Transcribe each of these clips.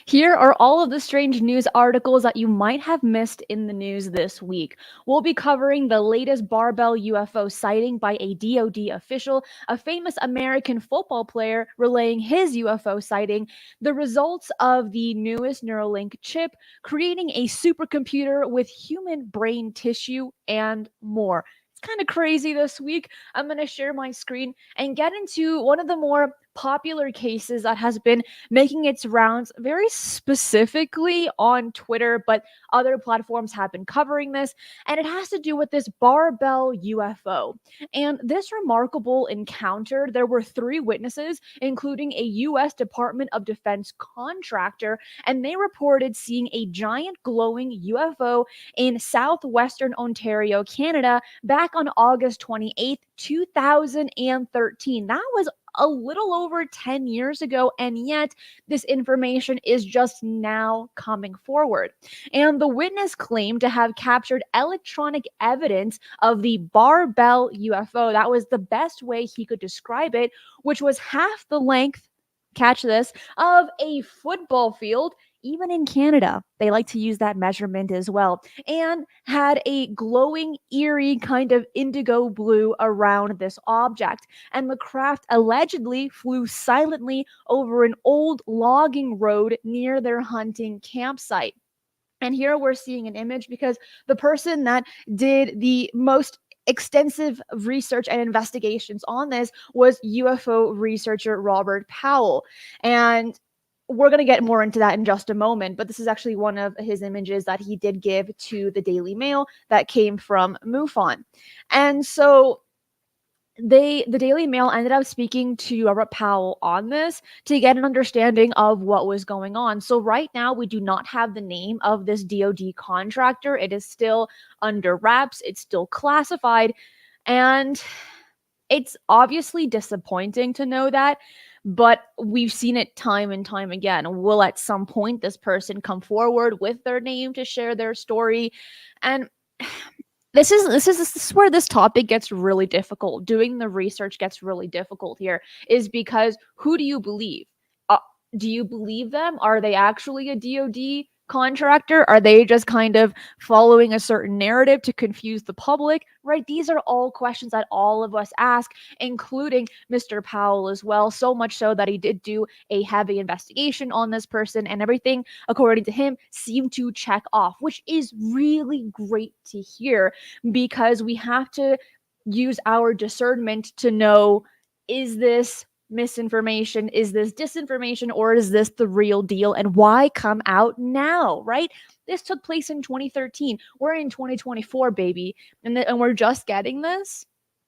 Here are all of the strange news articles that you might have missed in the news this week. We'll be covering the latest Barbell UFO sighting by a DoD official, a famous American football player relaying his UFO sighting, the results of the newest Neuralink chip, creating a supercomputer with human brain tissue, and more. It's kind of crazy this week. I'm going to share my screen and get into one of the more popular cases that has been making its rounds very specifically on Twitter, but other platforms have been covering this, and it has to do with this Barbell UFO. And this remarkable encounter, there were three witnesses, including a U.S. Department of Defense contractor, and they reported seeing a giant glowing UFO in southwestern Ontario, Canada, back on August 28th, 2013. That was a little over 10 years ago, and yet this information is just now coming forward. And the witness claimed to have captured electronic evidence of the Barbell UFO. That was the best way he could describe it, which was half the length, catch this, of a football field. Even in Canada, they like to use that measurement as well, and had a glowing, eerie kind of indigo blue around this object. And the craft allegedly flew silently over an old logging road near their hunting campsite. And here we're seeing an image because the person that did the most extensive research and investigations on this was UFO researcher Robert Powell. And we're going to get more into that in just a moment, but this is actually one of his images that he did give to the Daily Mail that came from MUFON. And so the Daily Mail ended up speaking to Robert Powell on this to get an understanding of what was going on. So right now we do not have the name of this DoD contractor. It is still under wraps. It's still classified, and it's obviously disappointing to know that, but we've seen it time and time again. Will at some point this person come forward with their name to share their story? And this is where this topic gets really difficult. Doing the research gets really difficult here, is because who do you believe? Uh, do you believe them? Are they actually a DoD contractor? Are they just kind of following a certain narrative to confuse the public? Right? These are all questions that all of us ask, including Mr. Powell as well. So much so that he did do a heavy investigation on this person, and everything, according to him, seemed to check off, which is really great to hear, because we have to use our discernment to know, is this misinformation, is this disinformation, or is this the real deal, and why come out now, right? This took place in 2013. We're in 2024, baby, and we're just getting this.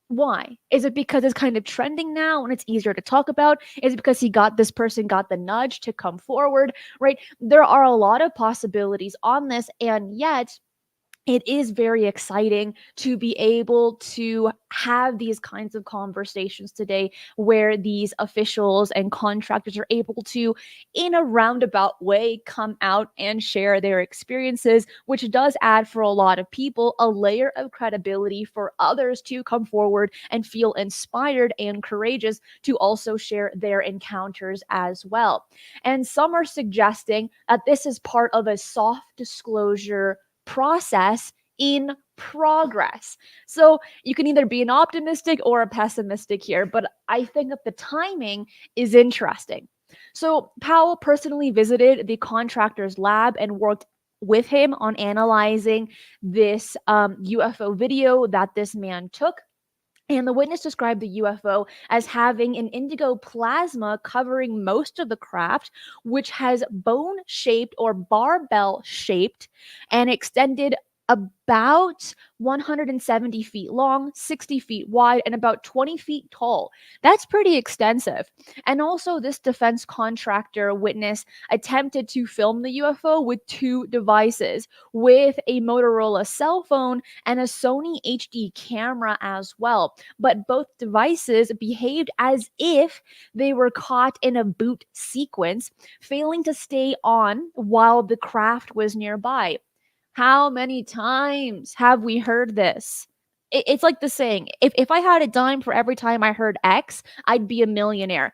Why? Is it because it's kind of trending now and it's easier to talk about? Is it because this person got the nudge to come forward, right? There are a lot of possibilities on this, and yet it is very exciting to be able to have these kinds of conversations today, where these officials and contractors are able to, in a roundabout way, come out and share their experiences, which does add, for a lot of people, a layer of credibility for others to come forward and feel inspired and courageous to also share their encounters as well. And some are suggesting that this is part of a soft disclosure process in progress. So you can either be an optimistic or a pessimistic here, but I think that the timing is interesting. So Powell personally visited the contractor's lab and worked with him on analyzing this UFO video that this man took. And the witness described the UFO as having an indigo plasma covering most of the craft, which has bone shaped or barbell shaped and extended about 170 feet long, 60 feet wide, and about 20 feet tall. That's pretty extensive. And also, this defense contractor witness attempted to film the UFO with two devices, with a Motorola cell phone and a Sony HD camera as well. But both devices behaved as if they were caught in a boot sequence, failing to stay on while the craft was nearby. How many times have we heard this? It's like the saying, if I had a dime for every time I heard X, I'd be a millionaire.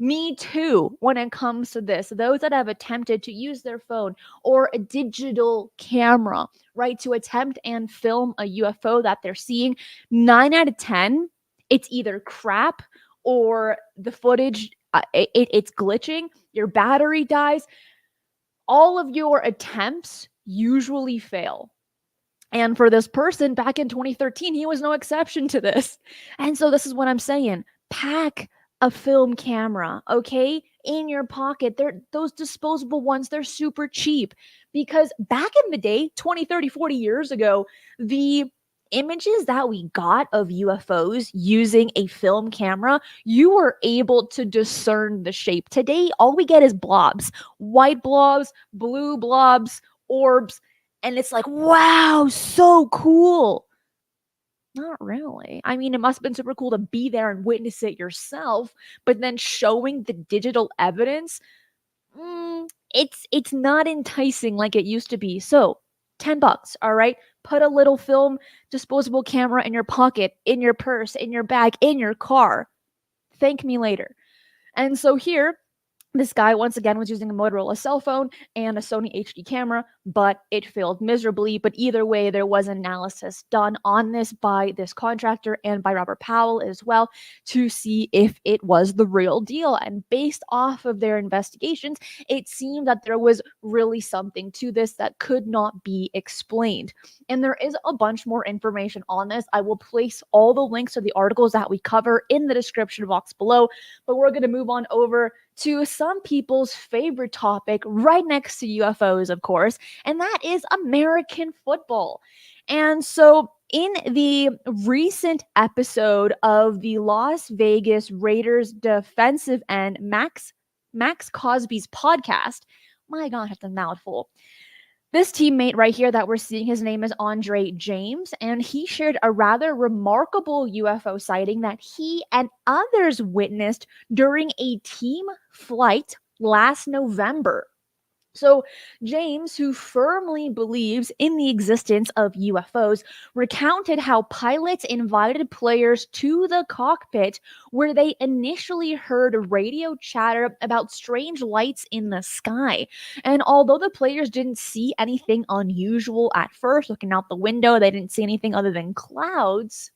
Me too, when it comes to this. Those that have attempted to use their phone or a digital camera, right, to attempt and film a UFO that they're seeing, 9 out of 10, it's either crap or the footage, it's glitching, your battery dies. All of your attempts usually fail. And for this person back in 2013, he was no exception to this. And so this is what I'm saying. Pack a film camera, okay, in your pocket. They're those disposable ones, they're super cheap because back in the day, 20, 30, 40 years ago, the images that we got of UFOs using a film camera, you were able to discern the shape. Today, all we get is blobs, white blobs, blue blobs, orbs, and it's like, wow, so cool. Not really. I mean, it must have been super cool to be there and witness it yourself, but then showing the digital evidence, it's not enticing like it used to be. So, $10, all right? Put a little film disposable camera in your pocket, in your purse, in your bag, in your car. Thank me later. And so here, this guy, once again, was using a Motorola cell phone and a Sony HD camera, but it failed miserably. But either way, there was an analysis done on this by this contractor and by Robert Powell as well to see if it was the real deal. And based off of their investigations, it seemed that there was really something to this that could not be explained. And there is a bunch more information on this. I will place all the links to the articles that we cover in the description box below. But we're going to move on over to some people's favorite topic right next to UFOs, of course, and that is American football. And so, in the recent episode of the Las Vegas Raiders defensive end, Max Cosby's podcast, my God, that's a mouthful. This teammate right here that we're seeing, his name is Andre James, and he shared a rather remarkable UFO sighting that he and others witnessed during a team flight last November. So, James, who firmly believes in the existence of UFOs, recounted how pilots invited players to the cockpit where they initially heard radio chatter about strange lights in the sky. And although the players didn't see anything unusual at first, looking out the window, they didn't see anything other than clouds,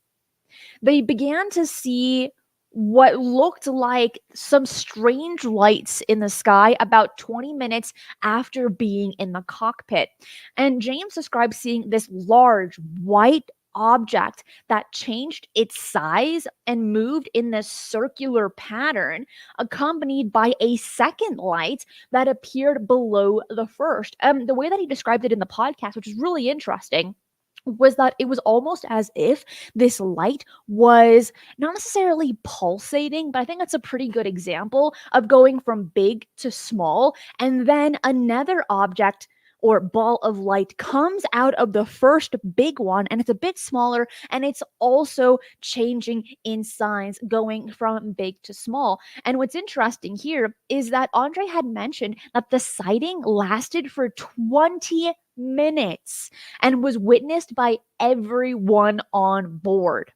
they began to see what looked like some strange lights in the sky about 20 minutes after being in the cockpit. And James describes seeing this large white object that changed its size and moved in this circular pattern, accompanied by a second light that appeared below the first. The way that he described it in the podcast, which is really interesting, was that it was almost as if this light was not necessarily pulsating, but I think that's a pretty good example of going from big to small. And then another object or ball of light comes out of the first big one, and it's a bit smaller, and it's also changing in size, going from big to small. And what's interesting here is that Andre had mentioned that the sighting lasted for 20 minutes and was witnessed by everyone on board.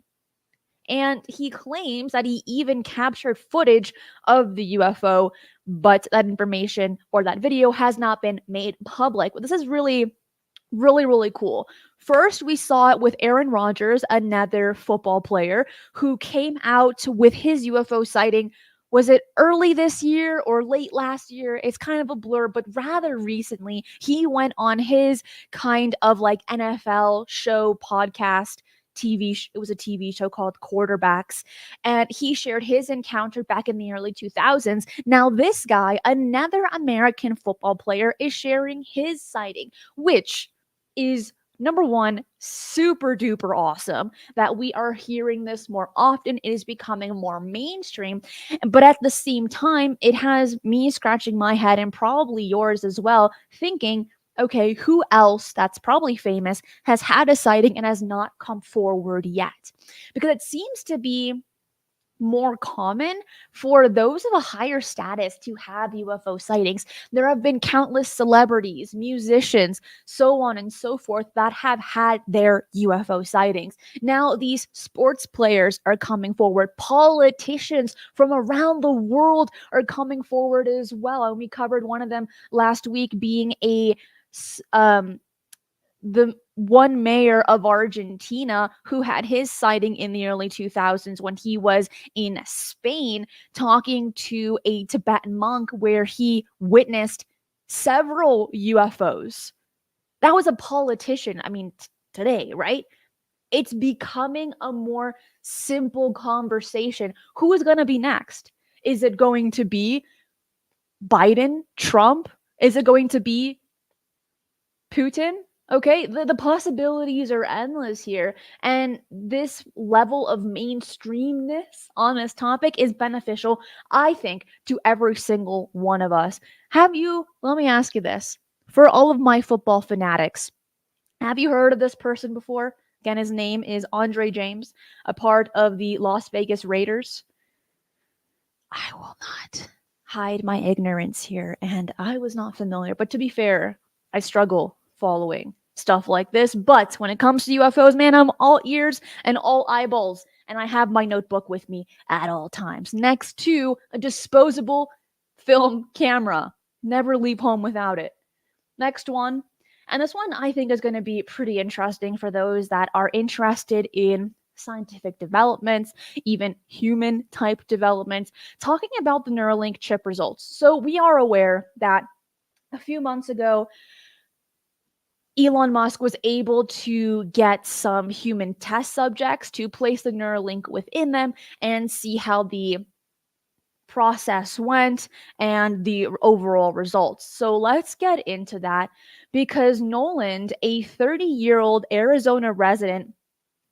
And he claims that he even captured footage of the UFO, but that information or that video has not been made public. But this is really, really, really cool. First, we saw it with Aaron Rodgers, another football player, who came out with his UFO sighting. Was it early this year or late last year? It's kind of a blur, but rather recently, he went on his kind of like NFL show podcast. It was a TV show called Quarterbacks, and he shared his encounter back in the early 2000s. Now, this guy, another American football player, is sharing his sighting, which is number one, super duper awesome that we are hearing this more often. It is becoming more mainstream. But at the same time, it has me scratching my head and probably yours as well, thinking, okay, who else that's probably famous has had a sighting and has not come forward yet? Because it seems to be more common for those of a higher status to have UFO sightings. There have been countless celebrities, musicians, so on and so forth that have had their UFO sightings. Now, these sports players are coming forward. Politicians from around the world are coming forward as well. And we covered one of them last week being the one mayor of Argentina who had his sighting in the early 2000s when he was in Spain talking to a Tibetan monk where he witnessed several UFOs. That was a politician. I mean, today, right? It's becoming a more simple conversation. Who is going to be next? Is it going to be Biden, Trump? Is it going to be Putin? Okay, the possibilities are endless here. And this level of mainstreamness on this topic is beneficial, I think, to every single one of us. Let me ask you this. For all of my football fanatics, have you heard of this person before? Again, his name is Andre James, a part of the Las Vegas Raiders. I will not hide my ignorance here, and I was not familiar. But to be fair, I struggle following stuff like this. But when it comes to UFOs, man, I'm all ears and all eyeballs, and I have my notebook with me at all times, next to a disposable film camera. Never leave home without it. Next one. And this one I think is going to be pretty interesting for those that are interested in scientific developments, even human type developments, talking about the Neuralink chip results. So we are aware that a few months ago, Elon Musk was able to get some human test subjects to place the Neuralink within them and see how the process went and the overall results. So let's get into that because Noland, a 30-year-old Arizona resident,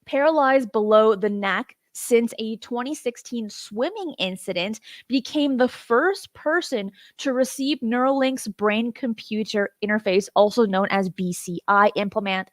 paralyzed below the neck since a 2016 swimming incident, became the first person to receive Neuralink's brain computer interface, also known as BCI implant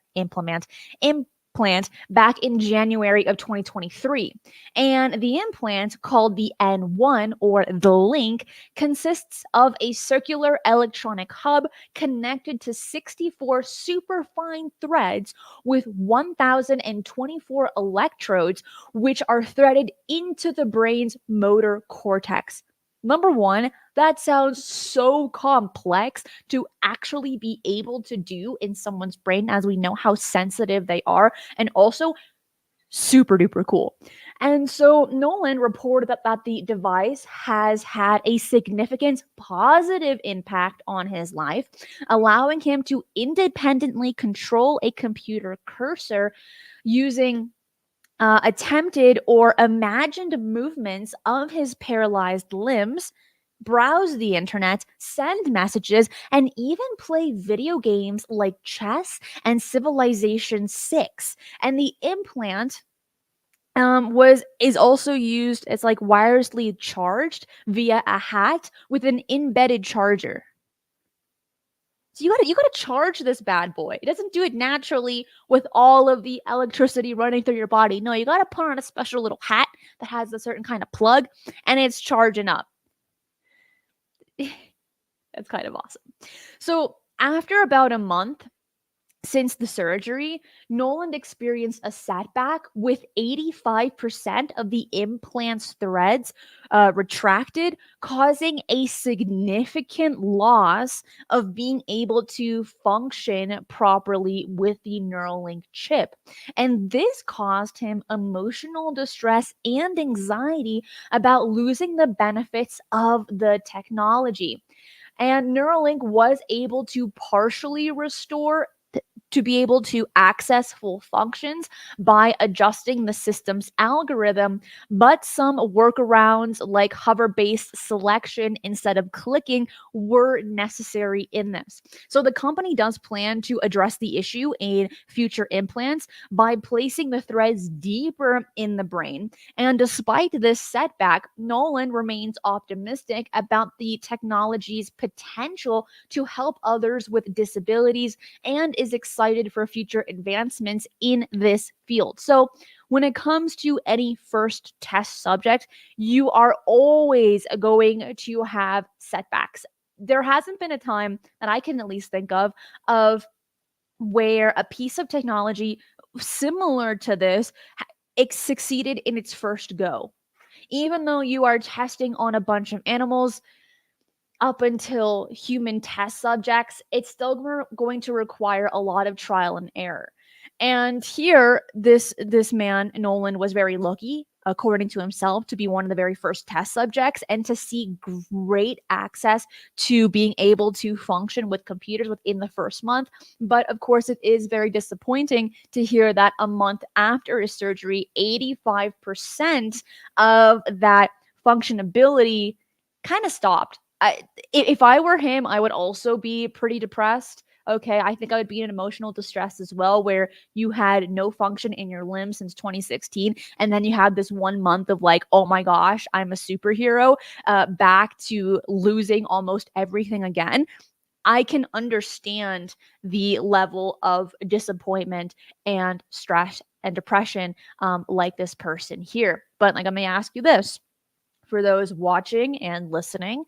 back in January of 2023. And the implant, called the N1 or the Link, consists of a circular electronic hub connected to 64 superfine threads with 1,024 electrodes, which are threaded into the brain's motor cortex. Number one, that sounds so complex to actually be able to do in someone's brain, as we know how sensitive they are, and also super duper cool. And so Nolan reported that the device has had a significant positive impact on his life, allowing him to independently control a computer cursor using attempted or imagined movements of his paralyzed limbs, browse the internet, send messages, and even play video games like chess and Civilization 6. And the implant is also used, it's like wirelessly charged via a hat with an embedded charger. So you gotta charge this bad boy. It doesn't do it naturally with all of the electricity running through your body. No, you gotta put on a special little hat that has a certain kind of plug, and it's charging up. That's kind of awesome. So after about a month since the surgery, Noland experienced a setback with 85% of the implant's threads retracted, causing a significant loss of being able to function properly with the Neuralink chip. And this caused him emotional distress and anxiety about losing the benefits of the technology. And Neuralink was able to partially restore to be able to access full functions by adjusting the system's algorithm, but some workarounds like hover-based selection instead of clicking were necessary in this. So the company does plan to address the issue in future implants by placing the threads deeper in the brain. And despite this setback, Nolan remains optimistic about the technology's potential to help others with disabilities and is excited for future advancements in this field. So when it comes to any first test subject, you are always going to have setbacks. There hasn't been a time that I can at least think of where a piece of technology similar to this it succeeded in its first go. Even though you are testing on a bunch of animals, up until human test subjects, it's still going to require a lot of trial and error. And here, this man Nolan was very lucky, according to himself, to be one of the very first test subjects and to see great access to being able to function with computers within the first month. But of course, it is very disappointing to hear that a month after his surgery, 85% of that functionability kind of stopped. If I were him, I would also be pretty depressed. Okay, I think I would be in emotional distress as well, where you had no function in your limbs since 2016, and then you had this 1 month of like, oh my gosh, I'm a superhero, back to losing almost everything again. I can understand the level of disappointment and stress and depression, like this person here. But like, let me ask you this: for those watching and listening,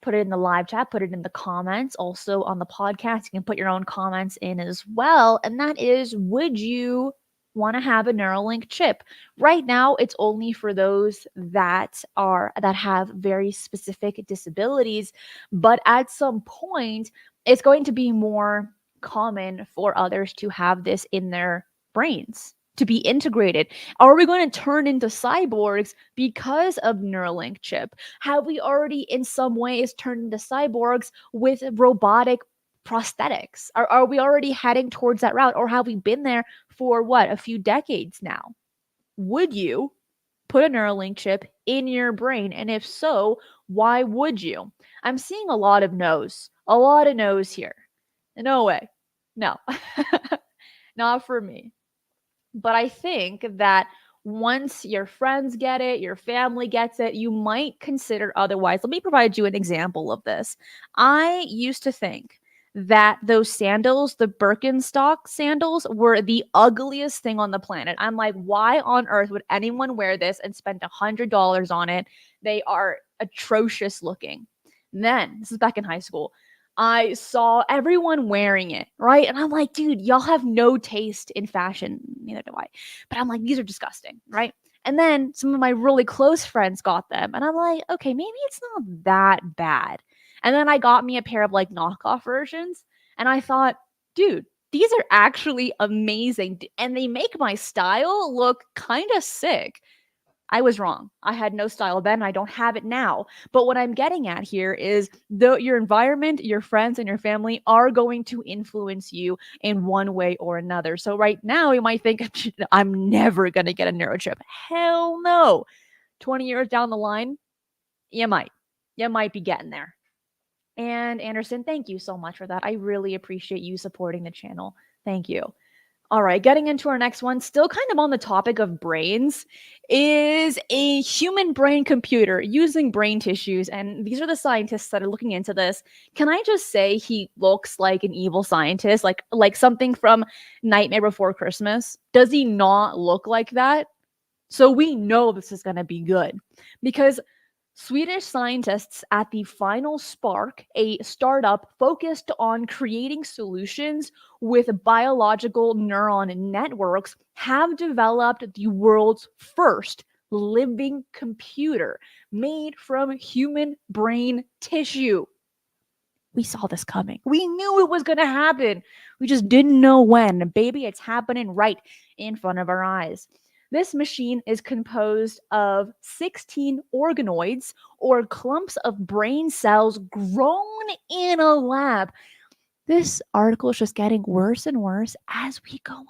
put it in the live chat, put it in the comments. Also on the podcast, you can put your own comments in as well. And that is, would you want to have a Neuralink chip? Right now, it's only for those that have very specific disabilities, but at some point, it's going to be more common for others to have this in their brains, to be integrated. Are we going to turn into cyborgs because of Neuralink chip? Have we already in some ways turned into cyborgs with robotic prosthetics? Are we already heading towards that route, or have we been there for what, a few decades now? Would you put a Neuralink chip in your brain? And if so, why would you? I'm seeing a lot of no's. A lot of no's here. No way. No. Not for me. But I think that once your friends get it, your family gets it, you might consider otherwise. Let me provide you an example of this. I used to think that those sandals, the Birkenstock sandals, were the ugliest thing on the planet. I'm like, why on earth would anyone wear this and spend $100 on it? They are atrocious looking. And then, this is back in high school, I saw everyone wearing it, right? And I'm like, dude, y'all have no taste in fashion. Neither do I. But I'm like, these are disgusting, right? And then some of my really close friends got them. And I'm like, okay, maybe it's not that bad. And then I got me a pair of like knockoff versions. And I thought, dude, these are actually amazing. And they make my style look kind of sick. I was wrong. I had no style then. I don't have it now. But what I'm getting at here is your environment, your friends, and your family are going to influence you in one way or another. So right now, you might think, I'm never going to get a neurochip. Hell no. 20 years down the line, you might. You might be getting there. And Anderson, thank you so much for that. I really appreciate you supporting the channel. Thank you. All right, getting into our next one, still kind of on the topic of brains, is a human brain computer using brain tissues. And these are the scientists that are looking into this. Can I just say he looks like an evil scientist, like something from Nightmare Before Christmas? Does he not look like that? So we know this is going to be good, because Swedish scientists at the Final Spark, a startup focused on creating solutions with biological neuron networks, have developed the world's first living computer made from human brain tissue. We saw this coming. We knew it was going to happen. We just didn't know when. Baby, it's happening right in front of our eyes. This machine is composed of 16 organoids, or clumps of brain cells grown in a lab. This article is just getting worse and worse as we go along,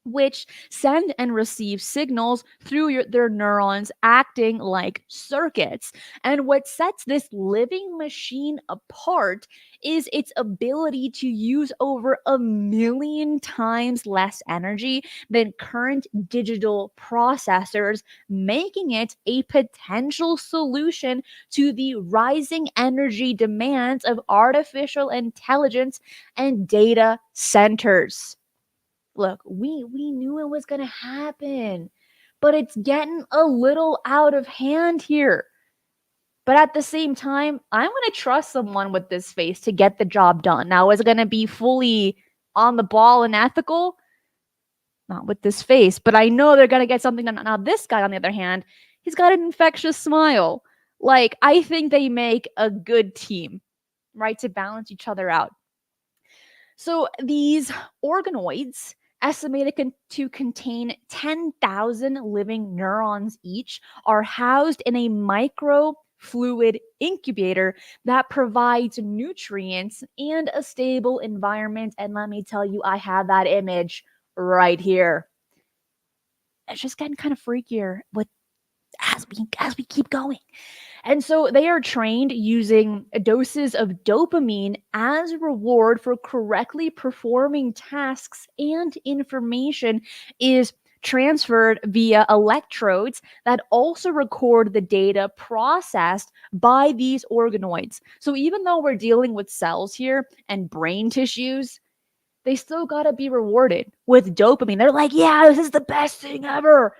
which send and receive signals through their neurons, acting like circuits. And what sets this living machine apart is its ability to use over 1,000,000 times less energy than current digital processors, making it a potential solution to the rising energy demands of artificial intelligence and data centers. look, we knew it was going to happen, but it's getting a little out of hand here. But at the same time, I'm going to trust someone with this face to get the job done. Now, is it going to be fully on the ball and ethical? Not with this face, but I know they're going to get something done. Now, this guy, on the other hand, he's got an infectious smile. Like, I think they make a good team, right, to balance each other out. So these organoids, estimated to contain 10,000 living neurons each, are housed in a microfluid incubator that provides nutrients and a stable environment. And let me tell you, I have that image right here. It's just getting kind of freakier with as we keep going. And so they are trained using doses of dopamine as a reward for correctly performing tasks, and information is transferred via electrodes that also record the data processed by these organoids. So even though we're dealing with cells here and brain tissues, they still got to be rewarded with dopamine. They're like, yeah, this is the best thing ever.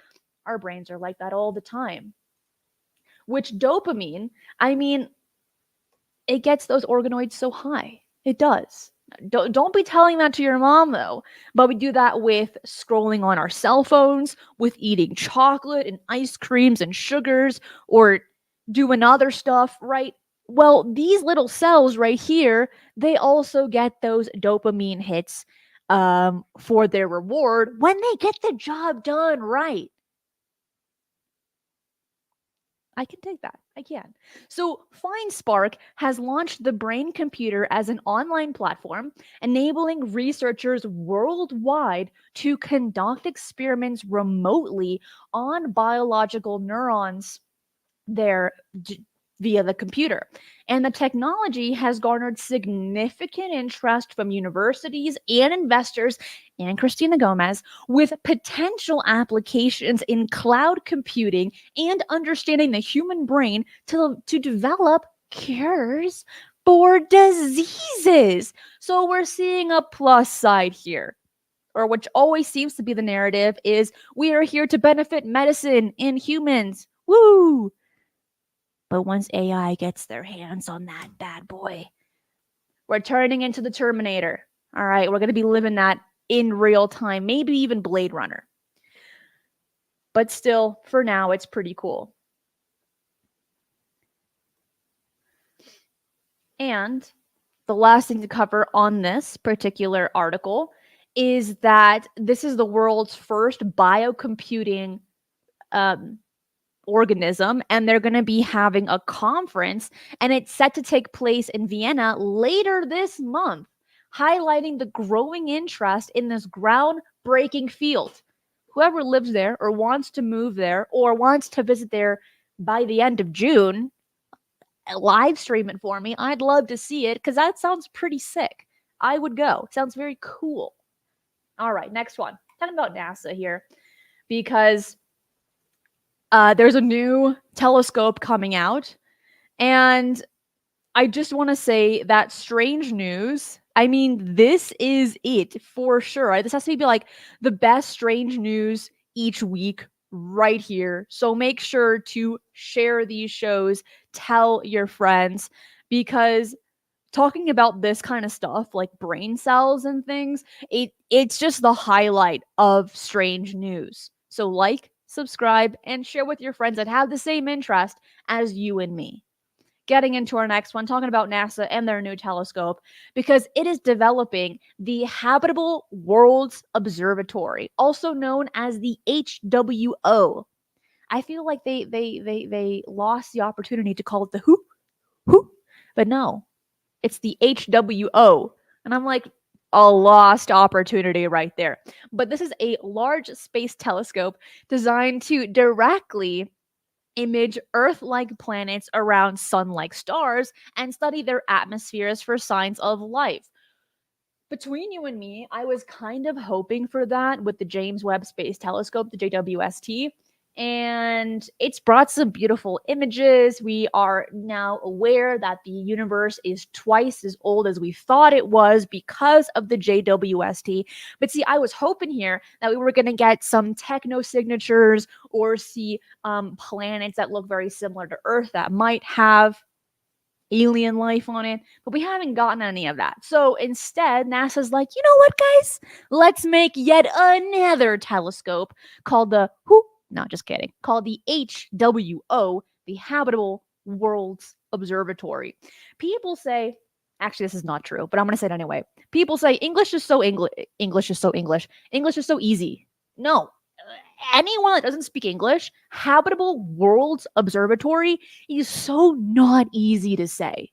Our brains are like that all the time. Which dopamine, I mean, it gets those organoids so high. It does. Don't be telling that to your mom, though. But we do that with scrolling on our cell phones, with eating chocolate and ice creams and sugars, or doing other stuff, right? Well, these little cells right here, they also get those dopamine hits for their reward when they get the job done right. I can take that. I can. So, FindSpark has launched the Brain Computer as an online platform, enabling researchers worldwide to conduct experiments remotely on biological neurons there via the computer. And the technology has garnered significant interest from universities and investors, and Cristina Gomez, with potential applications in cloud computing and understanding the human brain to develop cures for diseases. So we're seeing a plus side here, or which always seems to be the narrative, is we are here to benefit medicine and humans. Woo! But once AI gets their hands on that bad boy, we're turning into the Terminator. All right, we're going to be living that in real time, maybe even Blade Runner. But still, for now, it's pretty cool. And the last thing to cover on this particular article is that this is the world's first biocomputing organism, and they're going to be having a conference, and it's set to take place in Vienna later this month, highlighting the growing interest in this groundbreaking field. Whoever lives there or wants to move there or wants to visit there by the end of June, live stream it for me. I'd love to see it because that sounds pretty sick. I would go. Sounds very cool. All right, next one. Talking about NASA here, because there's a new telescope coming out, and I just want to say that strange news. I mean, this is it for sure. Right? This has to be like the best strange news each week right here. So make sure to share these shows, tell your friends, because talking about this kind of stuff like brain cells and things, it's just the highlight of strange news. So like, subscribe, and share with your friends that have the same interest as you and me. Getting into our next one, talking about NASA and their new telescope, because it is developing the Habitable Worlds Observatory, also known as the HWO. I feel like they lost the opportunity to call it the who, but no, it's the HWO. And I'm like, a lost opportunity right there. But this is a large space telescope designed to directly image Earth-like planets around sun-like stars and study their atmospheres for signs of life. Between you and me, I was kind of hoping for that with the James Webb Space Telescope, the JWST, And it's brought some beautiful images. We are now aware that the universe is twice as old as we thought it was because of the JWST. But see, I was hoping here that we were going to get some techno signatures or see planets that look very similar to Earth that might have alien life on it, but we haven't gotten any of that. So instead, NASA's like, you know what, guys? Let's make yet another telescope called the who? No, just kidding. Called the HWO, the Habitable Worlds Observatory. People say, actually, this is not true, but I'm going to say it anyway. People say English is so English. English is so English. English is so easy. No, anyone that doesn't speak English, Habitable Worlds Observatory is so not easy to say.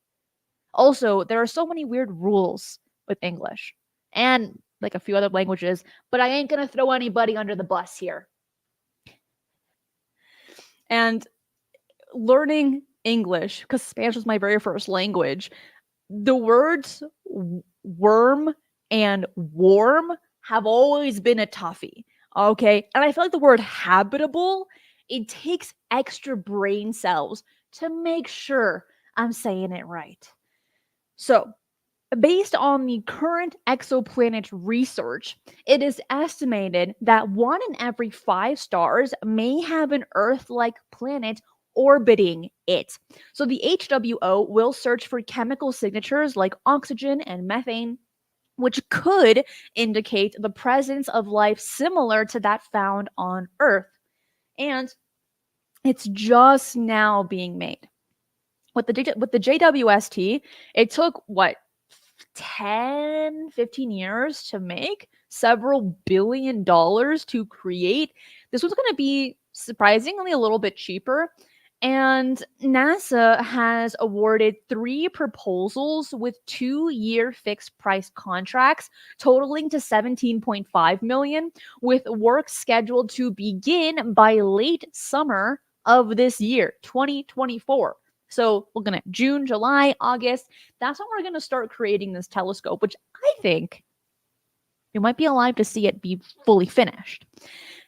Also, there are so many weird rules with English and like a few other languages, but I ain't gonna throw anybody under the bus here. And learning English, because Spanish was my very first language, the words worm and warm have always been a toughie. Okay. And I feel like the word habitable, it takes extra brain cells to make sure I'm saying it right. So, based on the current exoplanet research, it is estimated that 1 in every 5 stars may have an Earth like planet orbiting it. So the HWO will search for chemical signatures like oxygen and methane, which could indicate the presence of life similar to that found on Earth. And it's just now being made. With the JWST, it took what, 10, 15 years to make, several $billion to create. This was going to be surprisingly a little bit cheaper. And NASA has awarded 3 proposals with 2-year fixed price contracts totaling to 17.5 million, with work scheduled to begin by late summer of this year, 2024. So looking at June, July, August, that's when we're going to start creating this telescope, which I think you might be alive to see it be fully finished.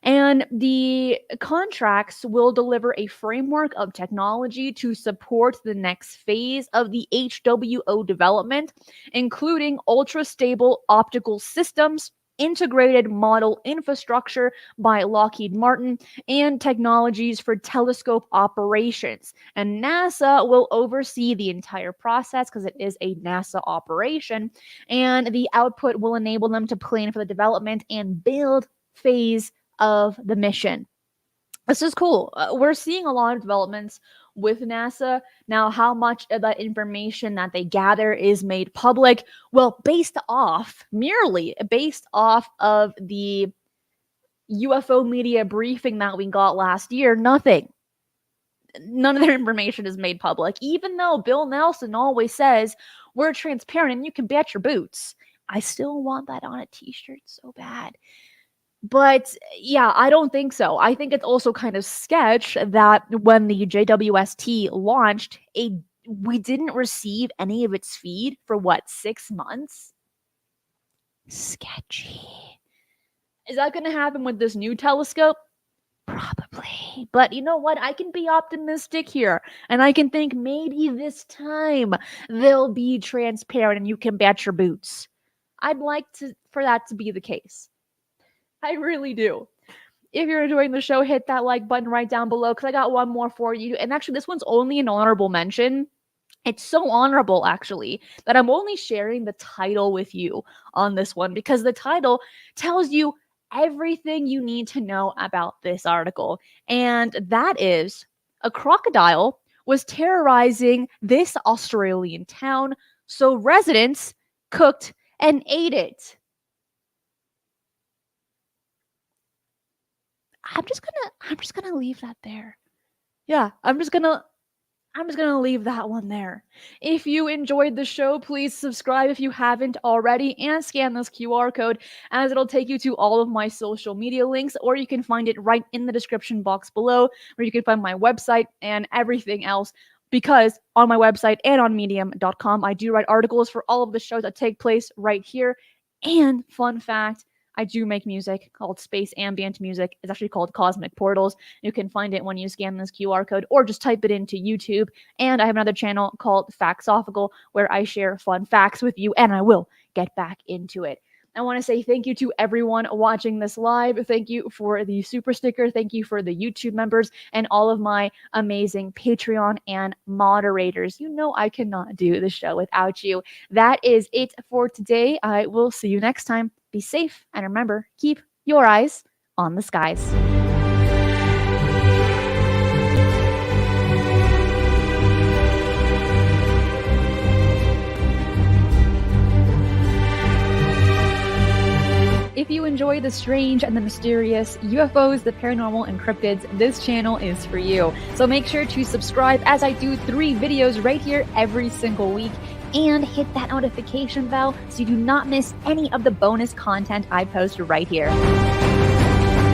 And the contracts will deliver a framework of technology to support the next phase of the HWO development, including ultra stable optical systems, integrated model infrastructure by Lockheed Martin, and technologies for telescope operations. And NASA will oversee the entire process because it is a NASA operation, and the output will enable them to plan for the development and build phase of the mission. This is cool. We're seeing a lot of developments with NASA. Now, how much of that information that they gather is made public? Well, merely based off of the UFO media briefing that we got last year, nothing. None of their information is made public, even though Bill Nelson always says we're transparent and you can bet your boots. I still want that on a t-shirt so bad. But yeah, I don't think so. I think it's also kind of sketch that when the JWST launched, we didn't receive any of its feed for what, 6 months? Sketchy. Is that going to happen with this new telescope? Probably. But you know what? I can be optimistic here. And I can think maybe this time they'll be transparent and you can bet your boots. I'd like for that to be the case. I really do. If you're enjoying the show, hit that like button right down below because I got one more for you. And actually, this one's only an honorable mention. It's so honorable, actually, that I'm only sharing the title with you on this one because the title tells you everything you need to know about this article. And that is, a crocodile was terrorizing this Australian town, so residents cooked and ate it. I'm just gonna leave that there. Yeah, I'm just gonna leave that one there. If you enjoyed the show, please subscribe if you haven't already and scan this QR code as it'll take you to all of my social media links, or you can find it right in the description box below where you can find my website and everything else. Because on my website and on medium.com, I do write articles for all of the shows that take place right here. And fun fact, I do make music called space ambient music. It's actually called Cosmic Portals. You can find it when you scan this QR code or just type it into YouTube. And I have another channel called Faxophical where I share fun facts with you, and I will get back into it. I want to say thank you to everyone watching this live. Thank you for the super sticker. Thank you for the YouTube members and all of my amazing Patreon and moderators. You know I cannot do the show without you. That is it for today. I will see you next time. Be safe, and remember, keep your eyes on the skies. If you enjoy the strange and the mysterious, UFOs, the paranormal, and cryptids, this channel is for you. So make sure to subscribe, as I do 3 videos right here every single week, and hit that notification bell so you do not miss any of the bonus content I post right here.